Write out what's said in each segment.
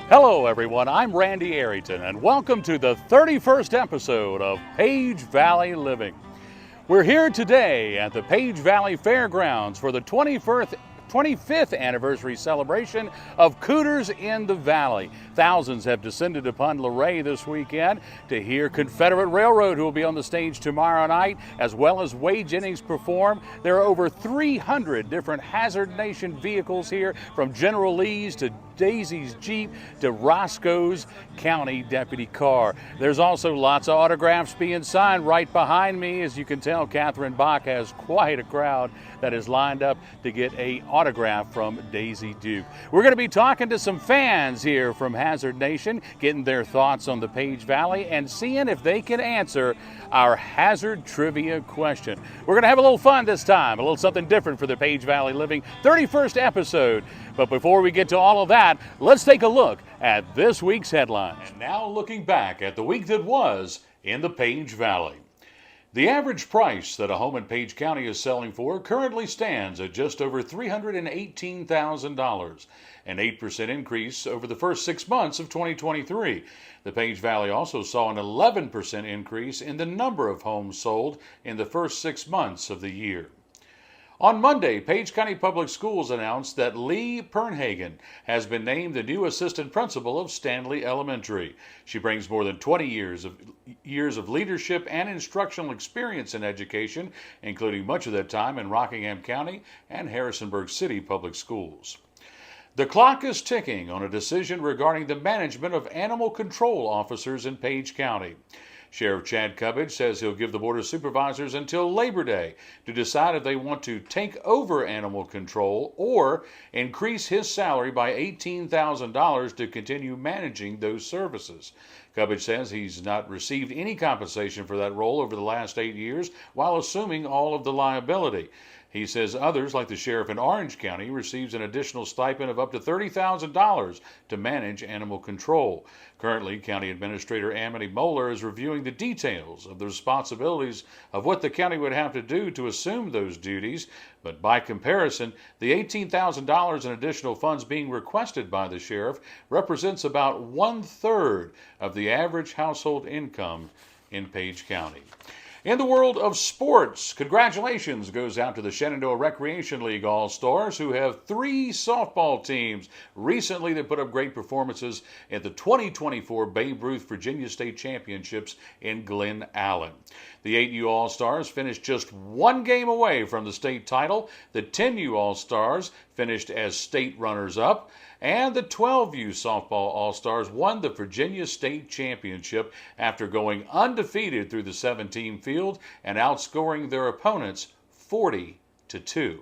Hello everyone, I'm Randy Arrington and welcome to the 31st episode of Page Valley Living. We're here today at the Page Valley Fairgrounds for the 25th anniversary celebration of Cooters in the Valley. Thousands have descended upon Luray this weekend to hear Confederate Railroad, who will be on the stage tomorrow night, as well as Wade Jennings perform. There are over 300 different Hazzard Nation vehicles here, from General Lee's to Daisy's Jeep to Roscoe's County Deputy car. There's also lots of autographs being signed right behind me. As you can tell, Catherine Bach has quite a crowd that is lined up to get an autograph from Daisy Duke. We're going to be talking to some fans here from Hazzard Nation, getting their thoughts on the Page Valley and seeing if they can answer our Hazzard trivia question. We're going to have a little fun this time, a little something different for the Page Valley Living 31st episode. But before we get to all of that, let's take a look at this week's headlines. And now looking back at the week that was in the Page Valley. The average price that a home in Page County is selling for currently stands at just over $318,000, an 8% increase over the first 6 months of 2023. The Page Valley also saw an 11% increase in the number of homes sold in the first 6 months of the year. On Monday, Page County Public Schools announced that Lee Pernhagen has been named the new assistant principal of Stanley Elementary. She brings more than 20 years of leadership and instructional experience in education, including much of that time in Rockingham County and Harrisonburg City Public Schools. The clock is ticking on a decision regarding the management of animal control officers in Page County. Sheriff Chad Cubbage says he'll give the Board of Supervisors until Labor Day to decide if they want to take over animal control or increase his salary by $18,000 to continue managing those services. Cubbage says he's not received any compensation for that role over the last 8 years while assuming all of the liability. He says others, like the sheriff in Orange County, receives an additional stipend of up to $30,000 to manage animal control. Currently, County Administrator Amity Moeller is reviewing the details of the responsibilities of what the county would have to do to assume those duties, but by comparison, the $18,000 in additional funds being requested by the sheriff represents about 1/3 of the average household income in Page County. In the world of sports, congratulations goes out to the Shenandoah Recreation League All-Stars, who have 3 softball teams. Recently, they put up great performances at the 2024 Babe Ruth Virginia State Championships in Glen Allen. The 8U All-Stars finished just 1 game away from the state title. The 10U All-Stars finished as state runners-up. And the 12U Softball All-Stars won the Virginia State Championship after going undefeated through the 7-team field and outscoring their opponents 40-2.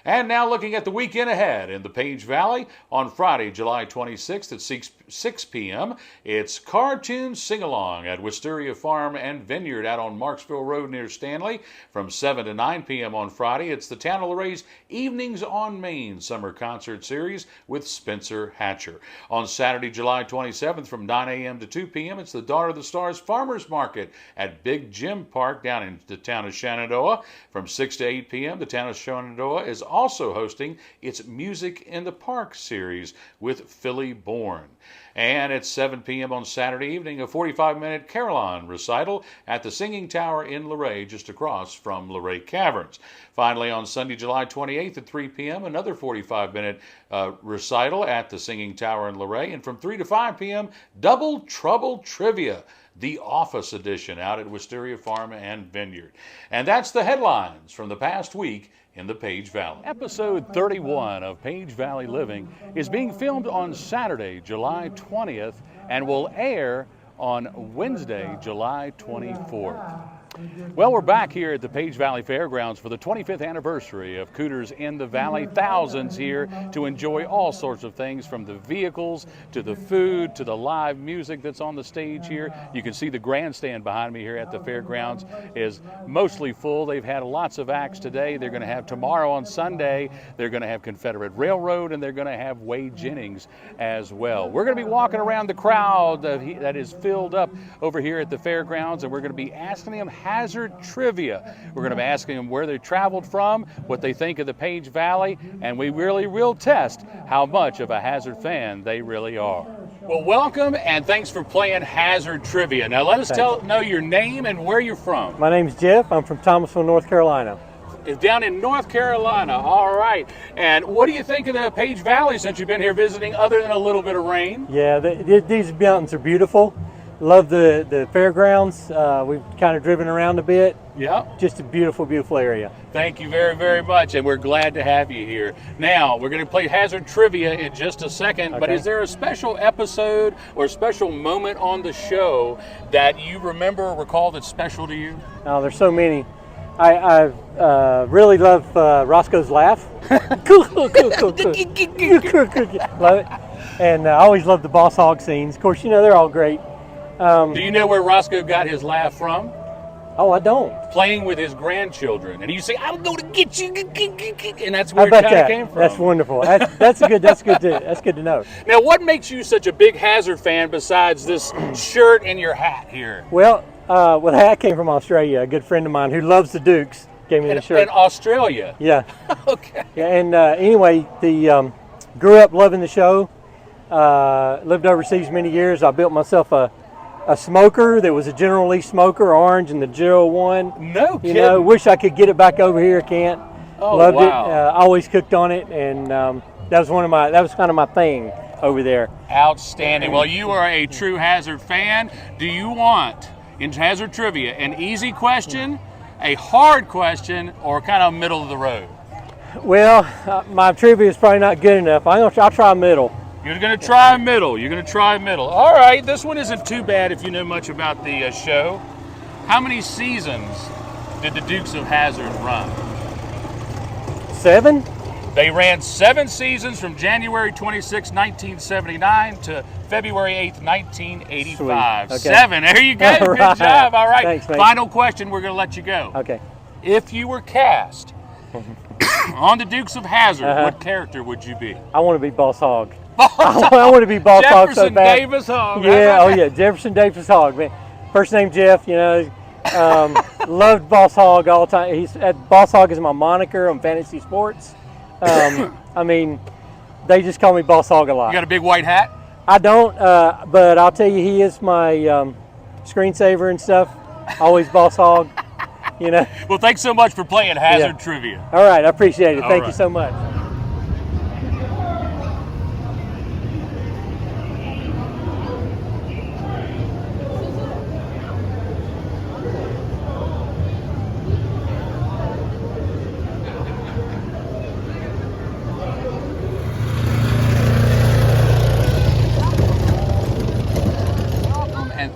And now looking at the weekend ahead in the Page Valley, on Friday, July 26th at 6 p.m., it's Cartoon Sing-Along at Wisteria Farm and Vineyard out on Marksville Road near Stanley. From 7 to 9 p.m. on Friday, it's the Town of Luray's Evenings on Main Summer Concert Series with Spencer Hatcher. On Saturday, July 27th from 9 a.m. to 2 p.m., it's the Daughter of the Stars Farmers Market at Big Jim Park down in the town of Shenandoah. From 6 to 8 p.m., the town of Shenandoah is also hosting its Music in the Park series with Philly Bourne. And at 7 p.m. on Saturday evening, a 45-minute carillon recital at the Singing Tower in Luray, just across from Luray Caverns. Finally, on Sunday, July 28th at 3 p.m., another 45-minute recital at the Singing Tower in Luray. And from 3 to 5 p.m., Double Trouble Trivia, the Office Edition out at Wisteria Farm and Vineyard. And that's the headlines from the past week in the Page Valley. Episode 31 of Page Valley Living is being filmed on Saturday, July 20th, and will air on Wednesday, July 24th. Well, we're back here at the Page Valley Fairgrounds for the 25th anniversary of Cooters in the Valley. Thousands here to enjoy all sorts of things, from the vehicles to the food to the live music that's on the stage here. You can see the grandstand behind me here at the fairgrounds is mostly full. They've had lots of acts today. They're going to have tomorrow on Sunday. They're going to have Confederate Railroad, and they're going to have Wade Jennings as well. We're going to be walking around the crowd that is filled up over here at the fairgrounds, and we're going to be asking them Hazzard Trivia. We're going to be asking them where they traveled from, what they think of the Page Valley, and we really will test how much of a Hazzard fan they really are. Well, welcome, and thanks for playing Hazzard Trivia. Now, let us know your name and where you're from. My name's Jeff. I'm from Thomasville, North Carolina. Is down in North Carolina. All right. And what do you think of the Page Valley since you've been here visiting, other than a little bit of rain? Yeah, these mountains are beautiful. Love the fairgrounds. We've kind of driven around a bit. Yeah. Just a beautiful, beautiful area. Thank you very, very much, and we're glad to have you here. Now, we're going to play Hazzard Trivia in just a second, but is there a special episode or special moment on the show that you remember or recall that's special to you? Oh, there's so many. I really love Roscoe's laugh. Cool. Love it. And I always love the boss hog scenes. Of course, you know, they're all great. Do you know where Roscoe got his laugh from? Oh, I don't. Playing with his grandchildren. And he used to say, I'm going to get you. And that's where it kind of came from. That's wonderful. That's good to know. Now, what makes you such a big Hazzard fan besides this shirt and your hat here? Well, the hat came from Australia. A good friend of mine who loves the Dukes gave me the shirt. In Australia? Yeah. Okay. Yeah, and anyway, grew up loving the show. Lived overseas many years. I built myself a smoker that was a General Lee smoker, orange, and the 01. No kidding. You know, wish I could get it back over here. Can't. Oh, Loved wow. it. Always cooked on it, and that was kind of my thing over there. Outstanding. Well, you are a true Hazzard fan. Do you want, in Hazzard Trivia, an easy question, a hard question, or kind of middle of the road? Well, my trivia is probably not good enough. I'll try middle. You're going to try middle. You're going to try middle. All right, this one isn't too bad if you know much about the show. How many seasons did the Dukes of Hazzard run? 7? They ran 7 seasons from January 26, 1979 to February 8th, 1985. Okay. 7. There you go. All right. Good job. All right. Thanks, mate. Final question. We're going to let you go. Okay. If you were cast on the Dukes of Hazzard, what character would you be? I want to be Boss Hog. I want to be Boss Hog so bad. Jefferson Davis Hog. Yeah, oh yeah, Jefferson Davis Hog, man. First name Jeff, you know. Loved Boss Hog all the time. Boss Hog is my moniker on fantasy sports. I mean, they just call me Boss Hog a lot. You got a big white hat? I don't, but I'll tell you, he is my screensaver and stuff. Always Boss Hog, you know. Well, thanks so much for playing Hazzard Trivia. All right, I appreciate it. Thank you so much.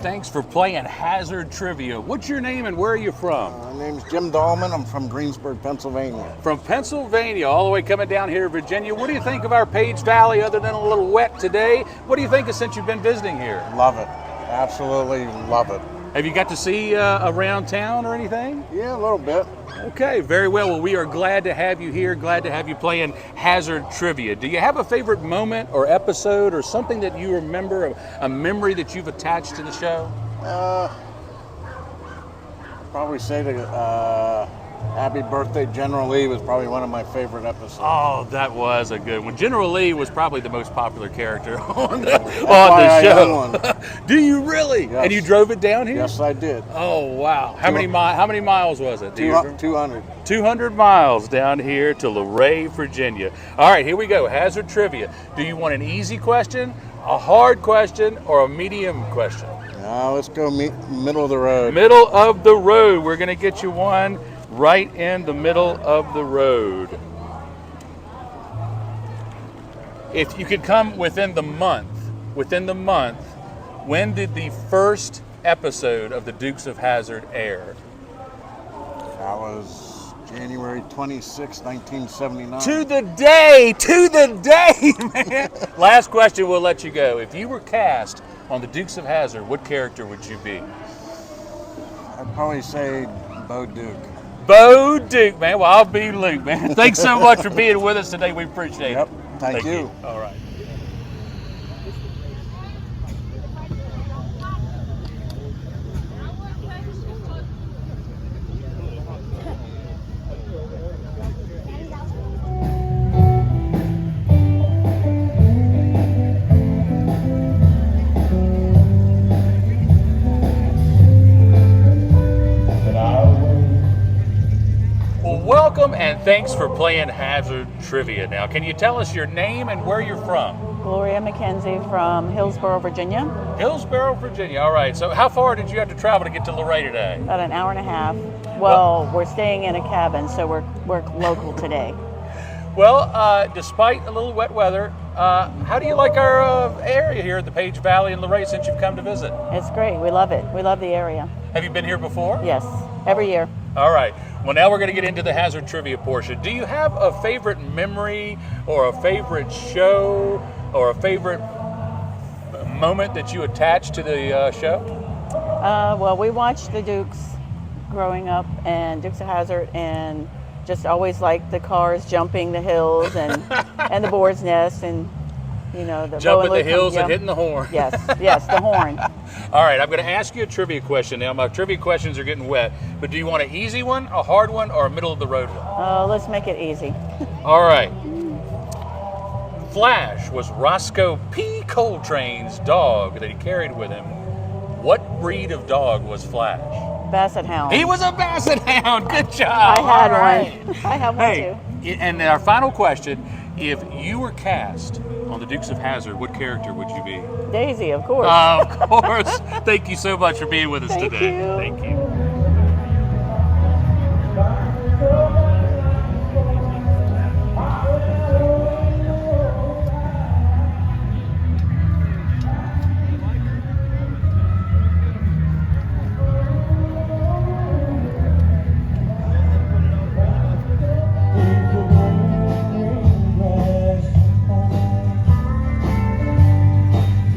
Thanks for playing Hazzard Trivia. What's your name and where are you from? My name's Jim Dahlman. I'm from Greensburg, Pennsylvania. From Pennsylvania, all the way coming down here to Virginia. What do you think of our Page Valley other than a little wet today? What do you think of since you've been visiting here? Love it. Absolutely love it. Have you got to see around town or anything? Yeah, a little bit. Okay, very well. Well, we are glad to have you here, glad to have you playing Hazzard Trivia. Do you have a favorite moment or episode or something that you remember, a memory that you've attached to the show? Probably say the Happy Birthday General Lee was probably one of my favorite episodes. Oh, that was a good one. General Lee was probably the most popular character on the show. Do you really? Yes. And you drove it down here? Yes, I did. Oh, wow. How many miles was it? 200. 200 miles down here to Luray, Virginia. All right, here we go. Hazzard Trivia. Do you want an easy question, a hard question, or a medium question? Now let's go middle of the road. Middle of the road. We're going to get you one right in the middle of the road. If you could come within the month, when did the first episode of the Dukes of Hazzard air? That was January 26, 1979. To the day, man. Last question, we'll let you go. If you were cast on the Dukes of Hazzard, what character would you be? I'd probably say Bo Duke. Bo Duke, man. Well, I'll be Luke, man. Thanks so much for being with us today. We appreciate it. Thank you. All right. welcome and thanks for playing Hazzard Trivia. Now, can you tell us your name and where you're from? Gloria McKenzie from Hillsborough, Virginia. Hillsborough, Virginia. All right. So how far did you have to travel to get to Luray today? About an hour and a half. Well, we're staying in a cabin, so we're local today. Well, despite a little wet weather, how do you like our area here at the Page Valley in Luray since you've come to visit? It's great. We love it. We love the area. Have you been here before? Yes, every year. All right. Well, now we're going to get into the Hazzard Trivia portion. Do you have a favorite memory or a favorite show or a favorite moment that you attach to the show? Well, we watched the Dukes growing up, and Dukes of Hazzard, and just always liked the cars jumping the hills and and the boar's nest, and you know the jumping the hills and hitting the horn. Yes, the horn. All right, I'm going to ask you a trivia question now. My trivia questions are getting wet, but do you want an easy one, a hard one, or a middle of the road one? Let's make it easy. All right. Flash was Roscoe P. Coltrane's dog that he carried with him. What breed of dog was Flash? Basset Hound. He was a Basset Hound. Good job. I had All right. one. I have one too. And our final question, if you were cast on the Dukes of Hazzard, what character would you be? Daisy, of course. Of course. Thank you so much for being with us Thank today. you. Thank you.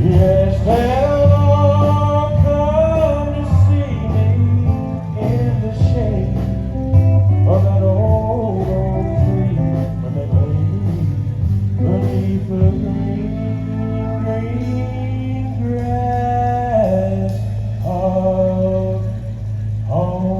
Yes, they'll all come to see me in the shade of that old oak tree when they lay beneath the green, green grass of home.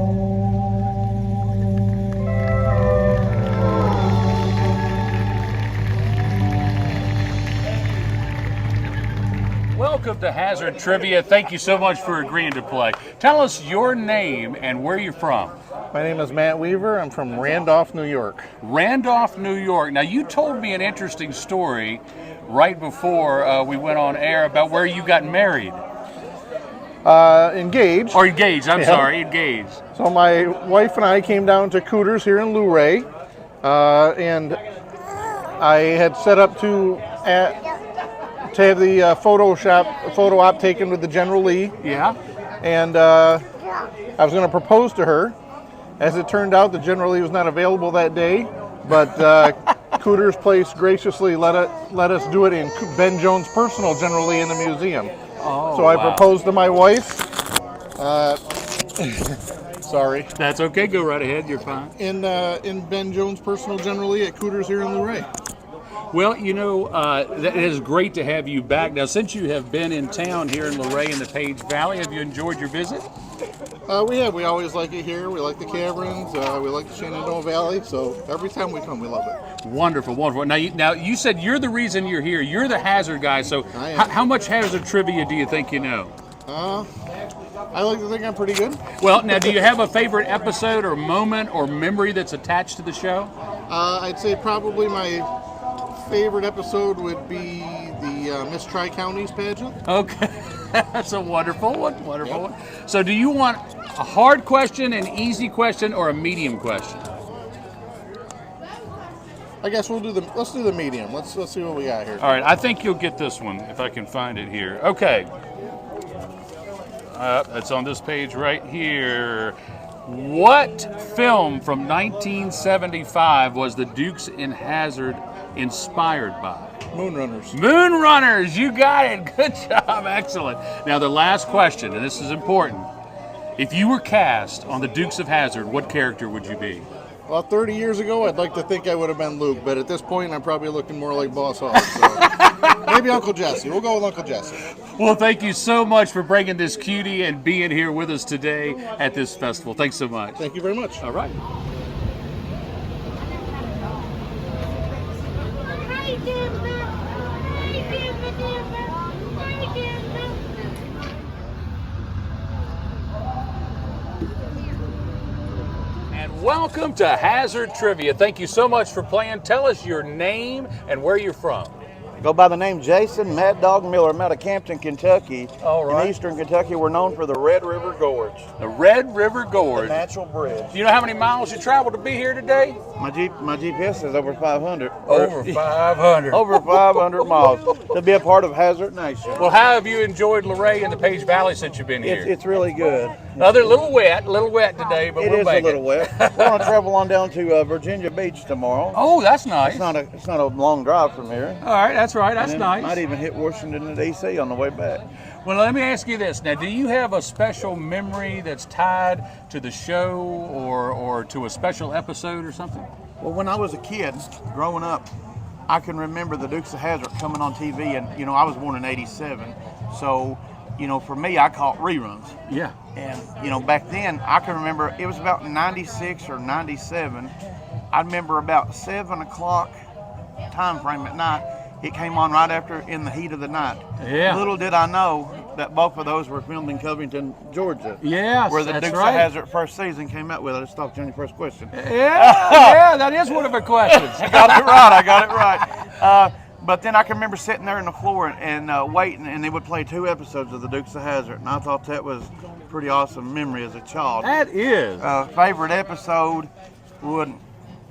Welcome to Hazzard Trivia. Thank you so much for agreeing to play. Tell us your name and where you're from. My name is Matt Weaver. I'm from Randolph, New York. Randolph, New York. Now, you told me an interesting story right before we went on air about where you got married. Engaged. Or engaged, I'm Yeah. sorry, engaged. So my wife and I came down to Cooter's here in Luray, and I had set up to have the photo op taken with the General Lee, Yeah? and I was going to propose to her. As it turned out, the General Lee was not available that day, but Cooter's Place graciously let us do it in Ben Jones' personal General Lee in the museum. Oh, So I wow. proposed to my wife. Sorry. That's okay, go right ahead, you're fine. In Ben Jones' personal General Lee at Cooter's here in Luray. Well, you know, it is great to have you back. Now, since you have been in town here in Luray in the Page Valley, have you enjoyed your visit? We have. We always like it here. We like the caverns. We like the Shenandoah Valley. So every time we come, we love it. Wonderful, wonderful. Now you said you're the reason you're here. You're the Hazzard guy. So I am. how much Hazzard trivia do you think you know? I like to think I'm pretty good. Well, now, do you have a favorite episode or moment or memory that's attached to the show? I'd say probably my favorite episode would be the Miss Tri-Counties pageant. Okay, that's a wonderful one, wonderful one. So do you want a hard question, an easy question, or a medium question? I guess let's do the medium. Let's see what we got here. All right, I think you'll get this one if I can find it here. Okay. It's on this page right here. What film from 1975 was the Dukes in Hazzard inspired by? Moonrunners. Moonrunners, you got it. Good job, excellent. Now the last question, and this is important. If you were cast on the Dukes of Hazzard, what character would you be? Well, 30 years ago, I'd like to think I would have been Luke, but at this point, I'm probably looking more like Boss Hogg. So maybe Uncle Jesse. We'll go with Uncle Jesse. Well, thank you so much for bringing this cutie and being here with us today at this festival. Thanks so much. Thank you very much. All right. And welcome to Hazzard Trivia. Thank you so much for playing. Tell us your name and where you're from. Go by the name Jason Mad Dog Miller. I'm out of Campton, Kentucky. All right. In eastern Kentucky, we're known for the Red River Gorge, The Red River Gorge. the natural bridge. Do you know how many miles you traveled to be here today? My GPS says over 500. Over 500. Over 500 miles to be a part of Hazzard Nation. Well, how have you enjoyed Luray and the Page Valley since you've been here? It's really good. Another little wet today, but It we'll is make a little wet. We're going to travel on down to Virginia Beach tomorrow. Oh, that's nice. It's not a long drive from here. All right, that's right. That's And then nice. Might even hit Washington and D.C. on the way back. Well, let me ask you this. Now, do you have a special memory that's tied to the show or to a special episode or something? Well, when I was a kid, growing up, I can remember the Dukes of Hazzard coming on TV, and I was born in '87, so for me, I caught reruns. Yeah. And back then, I can remember it was about '96 or '97. I remember about 7 o'clock time frame at night. It came on right after In the Heat of the Night. Yeah. Little did I know that both of those were filmed in Covington, Georgia. Yes, Where the that's Dukes right. of Hazzard first season came out with. I just talked to you on your first question. Yeah, that is one of our questions. I got it right. But then I can remember sitting there on the floor and waiting, and they would play 2 episodes of the Dukes of Hazzard, and I thought that was a pretty awesome memory as a child. That is. Favorite episode would.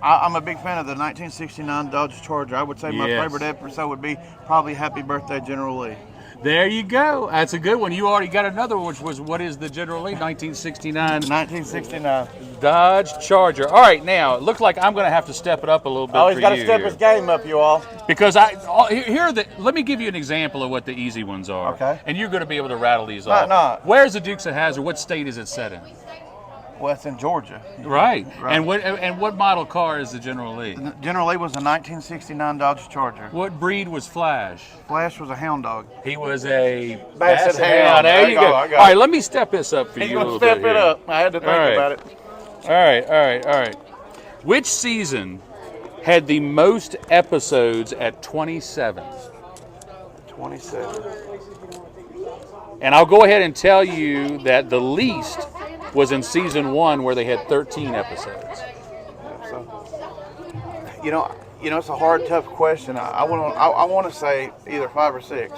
I'm a big fan of the 1969 Dodge Charger. I would say my Yes. favorite episode would be probably Happy Birthday, General Lee. There you go. That's a good one. You already got another one, which was what is the General Lee 1969 1969. Dodge Charger. All right, now it looks like I'm going to have to step it up a little bit. Oh, he's for got to you step here. his game up, you all. Because let me give you an example of what the easy ones are. Okay. And you're going to be able to rattle these Might off. not. Where's the Dukes of Hazzard? What state is it set in? Well, it's in Georgia. Right. And what model car is the General Lee? General Lee was a 1969 Dodge Charger. What breed was Flash? Flash was a hound dog. He was a Basset Hound. There you go. I got All right, let me step this up for He's you a going little to step bit it here. up. I had to think All right. about it. All right. Which season had the most episodes at 27? 27. And I'll go ahead and tell you that the least was in season 1, where they had 13 episodes. So, it's a hard, tough question. I want to say either 5 or 6.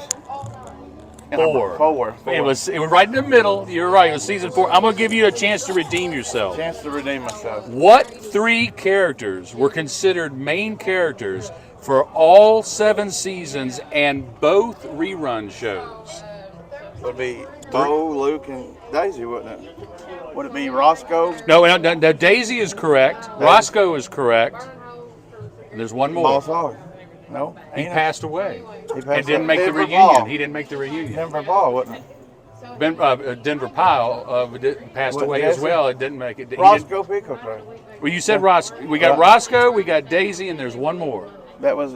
And Four. It was right in the middle. You're right. It was season 4. I'm gonna give you a chance to redeem yourself. Chance to redeem myself. What 3 characters were considered main characters for all 7 seasons and both rerun shows? Would be Bo, Luke, and Daisy, wouldn't it? Would it be Roscoe? No, Daisy is correct. Roscoe is correct. And there's one more. Boss Hog? No. He passed away. He passed And didn't make the Denver reunion. Ball. He didn't make the reunion. Denver Ball, wouldn't it? Denver Pyle passed What, away Jesse? as well. It didn't make it. He didn't- Roscoe Pico Train. Well, you said Roscoe. We got Roscoe, we got Daisy, and there's one more. That was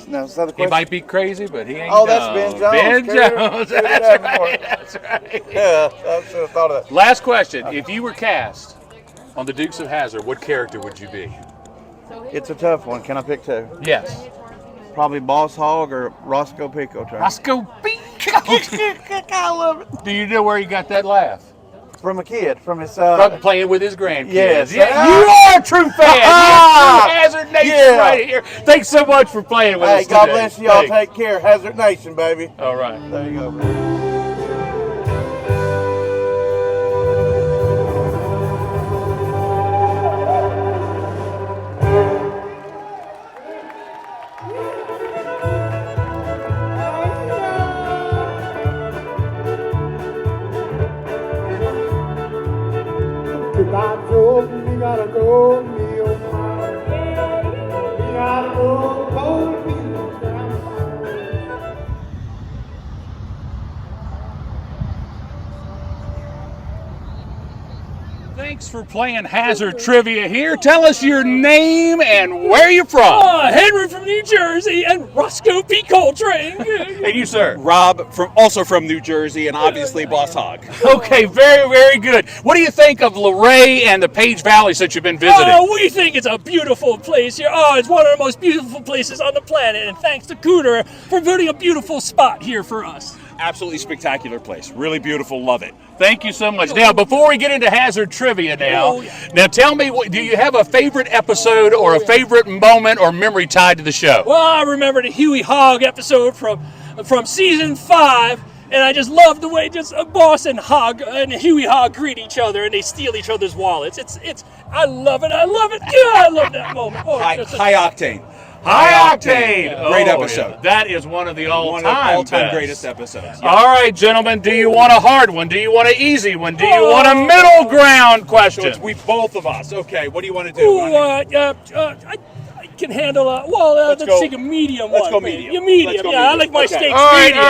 now is that the He question? might be crazy, but he ain't Oh, that's dumb. Ben Jones. Ben Cooter. Jones. Cooter That's Davenport. right. That's right. Yeah, I should have thought of that. Last question. If you were cast on the Dukes of Hazzard, what character would you be? It's a tough one. Can I pick 2? Yes. Probably Boss Hog or Roscoe Pico Train. Roscoe Pico. I love it. Do you know where he got that laugh? From a kid, from his From playing with his grandkids. Yes. Yeah, you are a true fan. Yes, Hazzard Nation Yeah. right here. Thanks so much for playing with Hey, us God today. bless you all. Thanks. Take care. Hazzard Nation, baby. All right. There you go, man. God's open, we gotta go, me oh my. We gotta go, me down. Thanks for playing Hazzard Trivia here. Tell us your name and where you're from. Henry from New Jersey and Roscoe P. Coltrane. And you, sir? Rob, also from New Jersey, and obviously Boss Hog. Okay, very, very good. What do you think of Luray and the Page Valley since you've been visiting? Oh, we think it's a beautiful place here. Oh, it's one of the most beautiful places on the planet. And thanks to Cooter for building a beautiful spot here for us. Absolutely spectacular place. Really beautiful. Love it. Thank you so much. Now, before we get into Hazzard Trivia, trivia now. Oh, yeah. Now tell me, do you have a favorite episode or a favorite moment or memory tied to the show? Well, I remember the Huey Hog episode from season 5, and I just love the way just a boss and Hog and Huey Hog greet each other and they steal each other's wallets. It's I love it. Yeah, I love that moment. Oh, High octane. High Octane! Great Oh, episode. yeah. That is one of the One of the all-time all-time best. greatest episodes. All right, gentlemen, do you want a hard one? Do you want an easy one? Do you want a middle ground So question? it's both of us. Okay, what do you want to do? Ooh, I can handle let's go- take a medium let's one. go maybe. medium. Yeah, medium. Let's go Yeah, I medium. like my Okay. steaks All right, medium.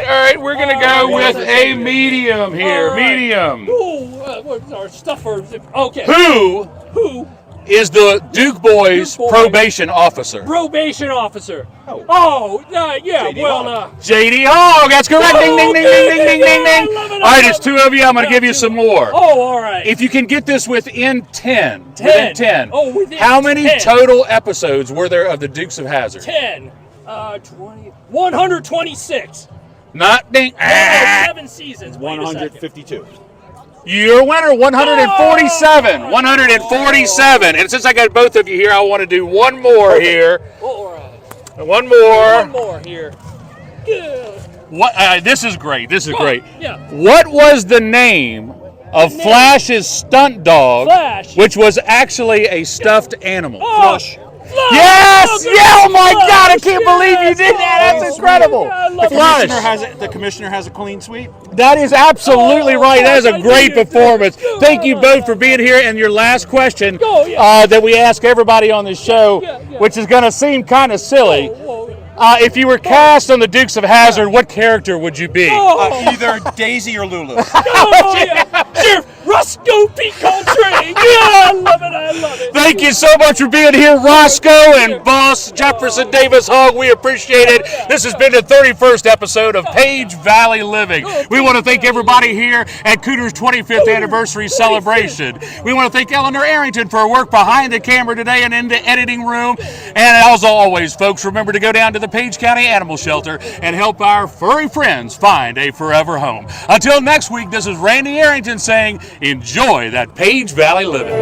all right. We're going to go with that's a medium here. All right. Medium. Ooh, what's our stuffer? Okay. Who is the Duke Boys Duke Boy. probation officer? Probation officer. Yeah. JD Well, Hogg. J.D. Hogg. That's correct. Ding, ding, ding, ding, ding, ding, ding, I ding. love it, All I right, love it's it. two of you. I'm going to give you some more. Oh, all right. If you can get this within 10. 10. Within 10. Oh, within How many 10. total episodes were there of the Dukes of Hazzard? 10, 20, 126. Not ding. 7 seasons. Wait a second. 152. Your winner, 147. 147. And since I got both of you here, I want to do one more here. All right. One more. One more here. Yeah. What? This is great. This is great. Yeah. What was the name of Flash's stunt dog, Flash. which was actually a stuffed animal? Flush. Yes! Oh, Yeah! Oh my Flush. God! I can't believe you did that. That's incredible. Yeah, I love Flush. The commissioner has a clean sweep. That is absolutely right. That is a I great did it. performance. Thank you both for being here. And your last question Oh, yeah. that we ask everybody on this show, Yeah. which is going to seem kind of silly. Whoa. If you were cast on the Dukes of Hazzard, what character would you be? Either Daisy or Lulu. Oh, yeah. Sheriff Roscoe P. Coltrane. Yeah, I love it. Thank you so much for being here, Roscoe and Boss Jefferson Davis Hogg. We appreciate it. This has been the 31st episode of Page Valley Living. We want to thank everybody here at Cooter's 25th anniversary celebration. We want to thank Eleanor Arrington for her work behind the camera today and in the editing room. And as always, folks, remember to go down to the Page County Animal Shelter and help our furry friends find a forever home. Until next week, this is Randy Arrington saying, enjoy that Page Valley living.